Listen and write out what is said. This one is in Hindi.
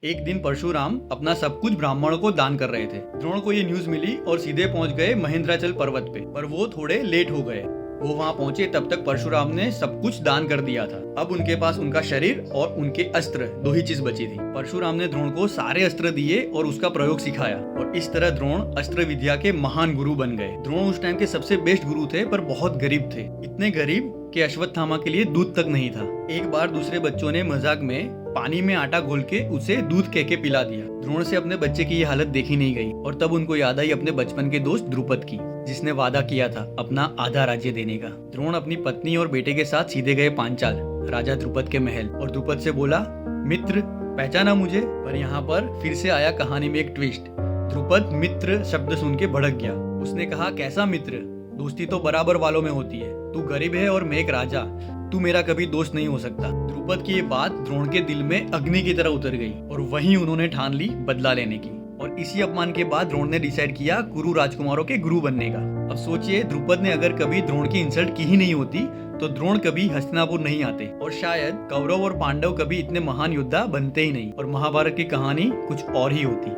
एक दिन परशुराम अपना सब कुछ ब्राह्मणों को दान कर रहे थे। द्रोण को ये न्यूज मिली और सीधे पहुंच गए महेंद्राचल पर्वत पे, पर वो थोड़े लेट हो गए। वो वहां पहुंचे तब तक परशुराम ने सब कुछ दान कर दिया था। अब उनके पास उनका शरीर और उनके अस्त्र दो ही चीज बची थी। परशुराम ने द्रोण को सारे अस्त्र दिए और उसका प्रयोग सिखाया, और इस तरह द्रोण अस्त्र विद्या के महान गुरु बन गए। द्रोण उस टाइम के सबसे बेस्ट गुरु थे, पर बहुत गरीब थे। इतने गरीब कि अश्वत्थामा के लिए दूध तक नहीं था। एक बार दूसरे बच्चों ने मजाक में पानी में आटा घोल के उसे दूध कह के पिला दिया। द्रोण से अपने बच्चे की ये हालत देखी नहीं गई, और तब उनको याद आई अपने बचपन के दोस्त द्रुपद की, जिसने वादा किया था अपना आधा राज्य देने का। द्रोण अपनी पत्नी और बेटे के साथ सीधे गए पांचाल, राजा द्रुपद के महल, और द्रुपद से बोला, मित्र पहचाना मुझे? पर यहाँ पर फिर से आया कहानी में एक ट्विस्ट। द्रुपद मित्र शब्द सुन के भड़क गया। उसने कहा, कैसा मित्र? दोस्ती तो बराबर वालों में होती है। तू गरीब है और मैं एक राजा, तू मेरा कभी दोस्त नहीं हो सकता। द्रुपद की ये बात द्रोण के दिल में अग्नि की तरह उतर गई, और वहीं उन्होंने ठान ली बदला लेने की। और इसी अपमान के बाद द्रोण ने डिसाइड किया कुरु राजकुमारों के गुरु बनने का। अब सोचिए, द्रुपद ने अगर कभी द्रोण की इंसल्ट की ही नहीं होती तो द्रोण कभी हस्तिनापुर नहीं आते, और शायद कौरव और पांडव कभी इतने महान योद्धा बनते ही नहीं, और महाभारत की कहानी कुछ और ही होती।